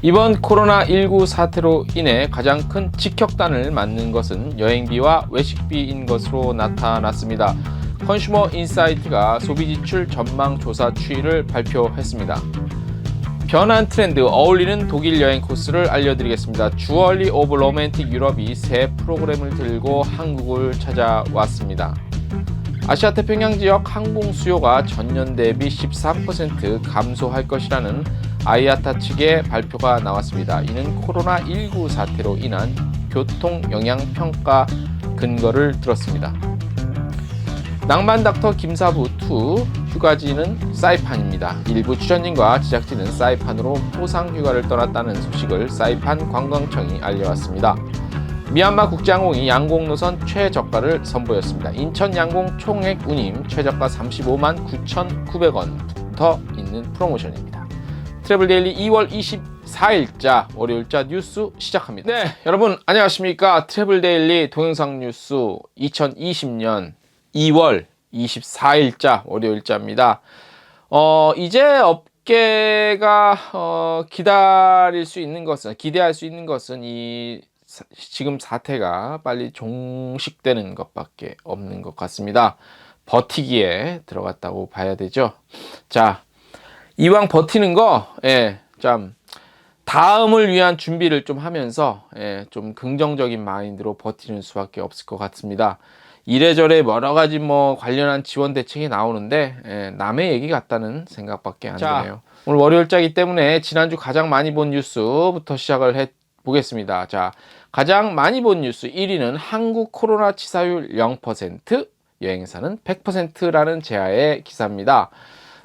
이번 코로나19 사태로 인해 가장 큰 직격탄을 맞는 것은 여행비와 외식비인 것으로 나타났습니다. 컨슈머 인사이트가 소비지출 전망 조사 추이를 발표했습니다. 변한 트렌드, 어울리는 독일 여행 코스를 알려드리겠습니다. 주얼리 오브 로맨틱 유럽이 새 프로그램을 들고 한국을 찾아왔습니다. 아시아 태평양 지역 항공 수요가 전년 대비 14% 감소할 것이라는 아이아타 측의 발표가 나왔습니다. 이는 코로나19 사태로 인한 교통 영향 평가 근거를 들었습니다. 낭만 닥터 김사부 2 휴가지는 사이판입니다. 일부 출연진과 제작진은 사이판으로 포상 휴가를 떠났다는 소식을 사이판 관광청이 알려왔습니다. 미얀마 국제항공이 양공 노선 최저가를 선보였습니다. 인천 양공 총액 운임 최저가 35만 9,900원 붙어 있는 프로모션입니다. 트래블데일리 2월 24일자 월요일자 뉴스 시작합니다. 네, 여러분 안녕하십니까. 트래블데일리 동영상 뉴스 2020년 2월 24일자 월요일자입니다. 이제 업계가 기대할 수 있는 것은 이 지금 사태가 빨리 종식되는 것밖에 없는 것 같습니다. 버티기에 들어갔다고 봐야 되죠. 자, 이왕 버티는 거, 참 다음을 위한 준비를 좀 하면서 좀 긍정적인 마인드로 버티는 수밖에 없을 것 같습니다. 이래저래 여러 가지 관련한 지원 대책이 나오는데 남의 얘기 같다는 생각밖에 안 드네요. 오늘 월요일자이기 때문에 지난주 가장 많이 본 뉴스부터 시작을 해 보겠습니다. 자, 가장 많이 본 뉴스 1위는 한국 코로나 치사율 0%, 여행사는 100%라는 제하의 기사입니다.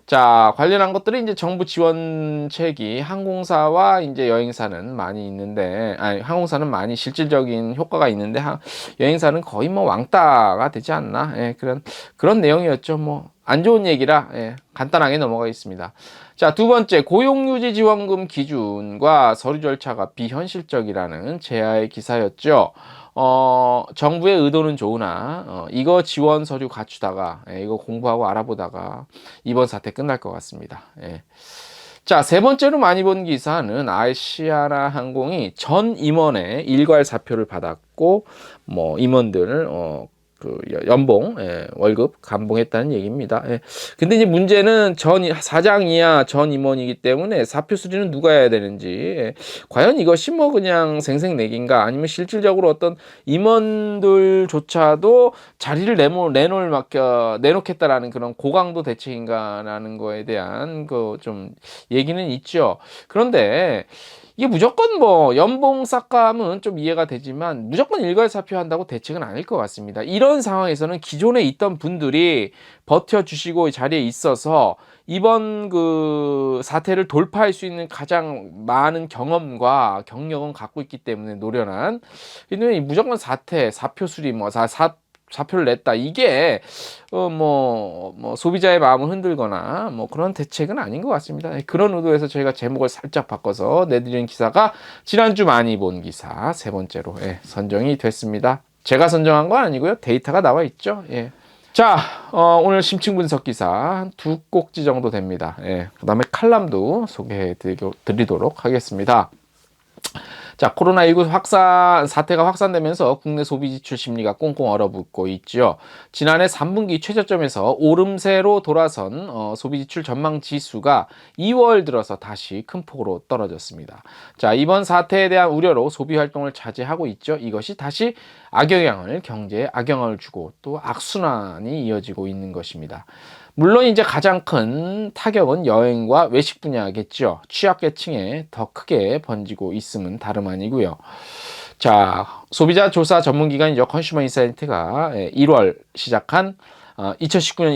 자, 관련한 것들은 이제 정부 지원책이 항공사와 이제 여행사는 많이 있는데, 항공사는 많이 실질적인 효과가 있는데, 여행사는 거의 왕따가 되지 않나? 그런 내용이었죠. 안 좋은 얘기라, 간단하게 넘어가겠습니다. 자, 두 번째, 고용유지 지원금 기준과 서류 절차가 비현실적이라는 제야의 기사였죠. 정부의 의도는 좋으나 이거 지원 서류 갖추다가 이거 공부하고 알아보다가 이번 사태 끝날 것 같습니다. 자, 세 번째로 많이 본 기사는 아시아나 항공이 전 임원의 일괄 사표를 받았고 임원들 연봉, 월급 감봉했다는 얘기입니다. 근데 이제 문제는 사장이야 전 임원이기 때문에 사표 수리는 누가 해야 되는지, 과연 이것이 그냥 생색내기인가, 아니면 실질적으로 어떤 임원들조차도 자리를 내놓겠다라는 그런 고강도 대책인가라는 거에 대한 좀 얘기는 있죠. 그런데 이게 무조건 연봉 삭감은 좀 이해가 되지만 무조건 일괄 사표한다고 대책은 아닐 것 같습니다. 이런 상황에서는 기존에 있던 분들이 버텨주시고 자리에 있어서 이번 사태를 돌파할 수 있는 가장 많은 경험과 경력은 갖고 있기 때문에 노련한, 무조건 사표 수리, 사표를 냈다, 이게 소비자의 마음을 흔들거나 그런 대책은 아닌 것 같습니다. 그런 의도에서 저희가 제목을 살짝 바꿔서 내드리는 기사가 지난주 많이 본 기사 세 번째로 선정이 됐습니다. 제가 선정한 건 아니고요, 데이터가 나와 있죠. 자, 오늘 심층 분석 기사 한 두 꼭지 정도 됩니다. 그 다음에 칼럼도 소개해 드리도록 하겠습니다. 자, 코로나19 사태가 확산되면서 국내 소비 지출 심리가 꽁꽁 얼어붙고 있죠. 지난해 3분기 최저점에서 오름세로 돌아선 소비 지출 전망 지수가 2월 들어서 다시 큰 폭으로 떨어졌습니다. 자, 이번 사태에 대한 우려로 소비 활동을 자제하고 있죠. 이것이 다시 경제에 악영향을 주고 또 악순환이 이어지고 있는 것입니다. 물론 이제 가장 큰 타격은 여행과 외식 분야겠죠. 취약계층에 더 크게 번지고 있음은 다름 아니고요. 자, 소비자 조사 전문기관이죠. 컨슈머 인사이트가 2019년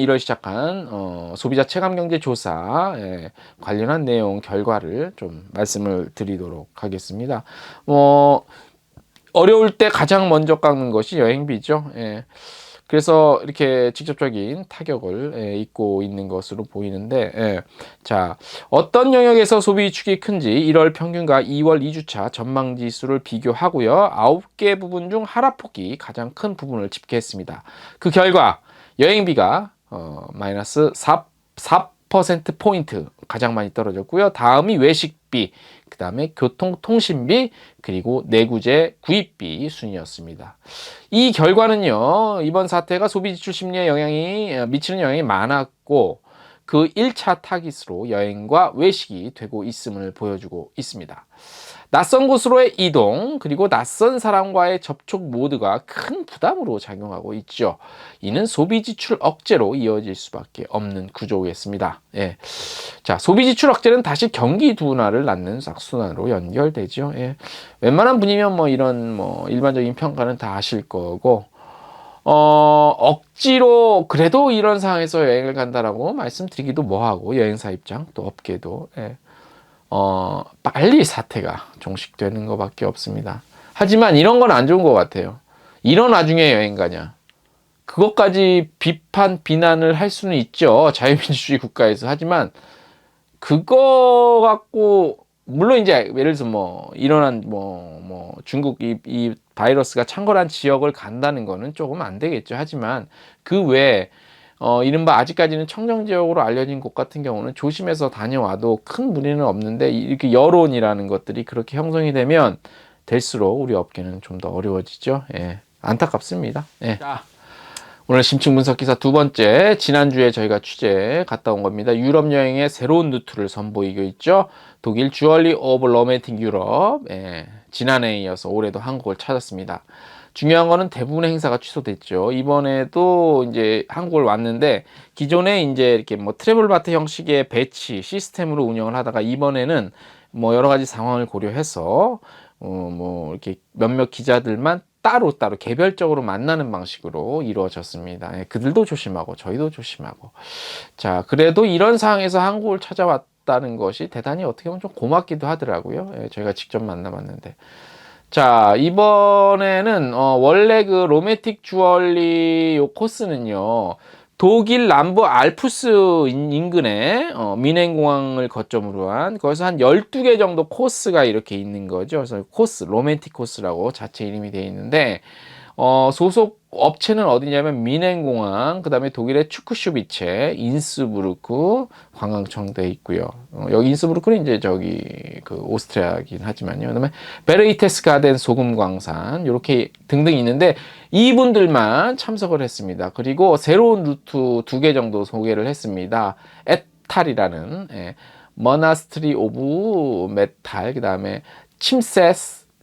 1월 시작한 소비자 체감경제 조사 관련한 내용 결과를 좀 말씀을 드리도록 하겠습니다. 어려울 때 가장 먼저 깎는 것이 여행비죠. 그래서 이렇게 직접적인 타격을 입고 있는 것으로 보이는데, 자, 어떤 영역에서 소비 위축이 큰지 1월 평균과 2월 2주차 전망 지수를 비교하고요. 9개 부분 중 하락폭이 가장 큰 부분을 집계했습니다. 그 결과 여행비가 마이너스 4%포인트 가장 많이 떨어졌고요. 다음이 외식비, 그 다음에 교통통신비, 그리고 내구재 구입비 순이었습니다. 이 결과는요, 이번 사태가 소비지출 심리에 미치는 영향이 많았고, 그 1차 타깃으로 여행과 외식이 되고 있음을 보여주고 있습니다. 낯선 곳으로의 이동, 그리고 낯선 사람과의 접촉 모두가 큰 부담으로 작용하고 있죠. 이는 소비 지출 억제로 이어질 수밖에 없는 구조겠습니다. 예. 자, 소비 지출 억제는 다시 경기 둔화를 낳는 악순환으로 연결되죠. 예. 웬만한 분이면 이런 일반적인 평가는 다 아실 거고, 억지로 그래도 이런 상황에서 여행을 간다라고 말씀드리기도 뭐하고, 여행사 입장 또 업계도, 예. 빨리 사태가 종식되는 것밖에 없습니다. 하지만 이런 건 안 좋은 것 같아요. 이런 와중에 여행 가냐. 그것까지 비난을 할 수는 있죠. 자유민주주의 국가에서. 하지만 그거 갖고, 물론 이제 예를 들어서 일어난 중국 이 바이러스가 창궐한 지역을 간다는 거는 조금 안 되겠죠. 하지만 그 외에 이른바 아직까지는 청정지역으로 알려진 곳 같은 경우는 조심해서 다녀와도 큰 무리는 없는데, 이렇게 여론이라는 것들이 그렇게 형성이 되면 될수록 우리 업계는 좀 더 어려워지죠. 예, 안타깝습니다. 예. 자, 오늘 심층 분석 기사 두 번째, 지난주에 저희가 취재 갔다 온 겁니다. 유럽 여행의 새로운 루트를 선보이고 있죠. 독일 주얼리 오브 로맨틱 유럽. 예, 지난해에 이어서 올해도 한국을 찾았습니다. 중요한 거는 대부분의 행사가 취소됐죠. 이번에도 이제 한국을 왔는데, 기존에 이제 이렇게 트래블마트 형식의 배치 시스템으로 운영을 하다가, 이번에는 여러 가지 상황을 고려해서 이렇게 몇몇 기자들만 따로 개별적으로 만나는 방식으로 이루어졌습니다. 예, 그들도 조심하고 저희도 조심하고. 자, 그래도 이런 상황에서 한국을 찾아왔다는 것이 대단히 어떻게 보면 좀 고맙기도 하더라고요. 예, 저희가 직접 만나봤는데. 자, 이번에는 원래 그 로맨틱 주얼리 요 코스는요, 독일 남부 알프스 인근에 미넨공항을 거점으로 한, 거기서 한 12개 정도 코스가 이렇게 있는 거죠. 그래서 로맨틱 코스라고 자체 이름이 되어 있는데, 소속 업체는 어디냐면 미넨공항, 그 다음에 독일의 추크슈비체, 인스부르크 관광청도 있고요. 여기 인스부르크는 이제 그 오스트리아긴 하지만요. 그다음에 베르이테스가덴 소금광산, 이렇게 등등 있는데, 이분들만 참석을 했습니다. 그리고 새로운 루트 2개 정도 소개를 했습니다. 에탈이라는, 머나스트리 오브 메탈, 그 다음에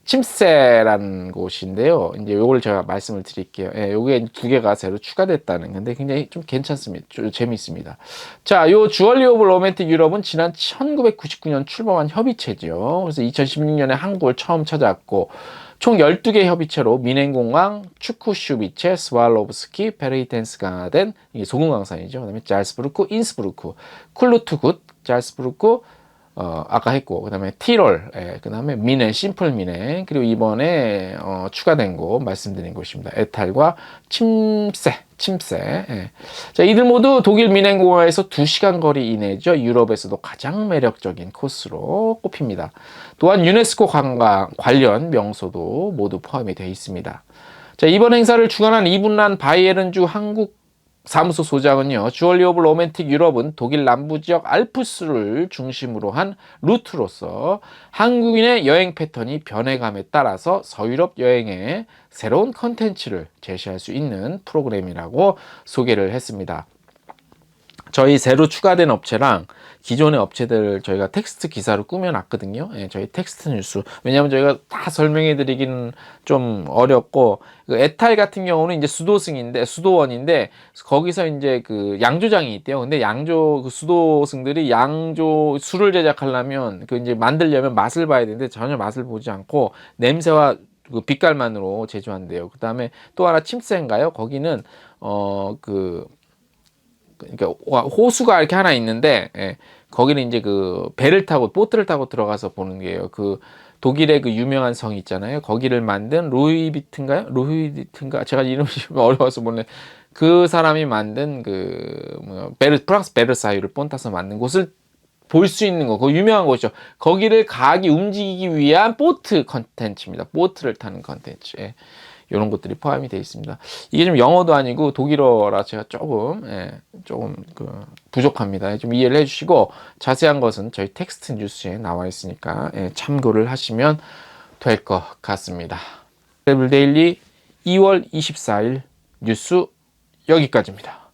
침세라는 곳인데요. 이제 요걸 제가 말씀을 드릴게요. 예, 요게 2개가 새로 추가됐다는 건데 굉장히 좀 괜찮습니다. 재밌습니다. 자, 요 주얼리 오브 로맨틱 유럽은 지난 1999년 출범한 협의체죠. 그래서 2016년에 한국을 처음 찾아왔고, 총 12개 협의체로 미넨공항, 추크슈비체, 스왈로브스키, 베르이텐스가덴, 이게 소금광산이죠. 그다음에 잘스부르크, 인스부르크, 쿨루트굿, 잘스부르크, 아까 했고, 그 다음에 티롤, 그 다음에 미넨, 심플 미넨, 그리고 이번에 추가된 곳 말씀드린 곳입니다. 에탈과 침세. 예. 자, 이들 모두 독일 미넨공항에서 2시간 거리 이내죠. 유럽에서도 가장 매력적인 코스로 꼽힙니다. 또한 유네스코 관련 명소도 모두 포함이 되어 있습니다. 자, 이번 행사를 주관한 이분란 바이에른주 한국 사무소 소장은요, 주얼리 오브 로맨틱 유럽은 독일 남부 지역 알프스를 중심으로 한 루트로서 한국인의 여행 패턴이 변해감에 따라서 서유럽 여행에 새로운 컨텐츠를 제시할 수 있는 프로그램이라고 소개를 했습니다. 저희 새로 추가된 업체랑 기존의 업체들 저희가 텍스트 기사로 꾸며놨거든요. 예, 저희 텍스트 뉴스. 왜냐하면 저희가 다 설명해 드리기는 좀 어렵고, 그 에탈 같은 경우는 이제 수도원인데, 거기서 이제 그 양조장이 있대요. 근데 그 수도승들이 술을 제작하려면, 이제 만들려면 맛을 봐야 되는데 전혀 맛을 보지 않고 냄새와 그 빛깔만으로 제조한대요. 그 다음에 또 하나 침센가요? 거기는 그러니까 호수가 이렇게 하나 있는데, 거기는 이제 그 보트를 타고 들어가서 보는 게요. 그 독일의 그 유명한 성 있잖아요. 거기를 만든 루이비트인가? 제가 이름이 어려워서 모르네. 그 사람이 만든 프랑스 베르사유를 본따서 만든 곳을 볼 수 있는 거, 그 유명한 곳이죠. 거기를 움직이기 위한 보트 컨텐츠입니다. 보트를 타는 컨텐츠. 이런 것들이 포함이 되어 있습니다. 이게 좀 영어도 아니고 독일어라 제가 조금 부족합니다. 좀 이해를 해주시고 자세한 것은 저희 텍스트 뉴스에 나와 있으니까 참고를 하시면 될 것 같습니다. 데블 데일리 2월 24일 뉴스 여기까지입니다.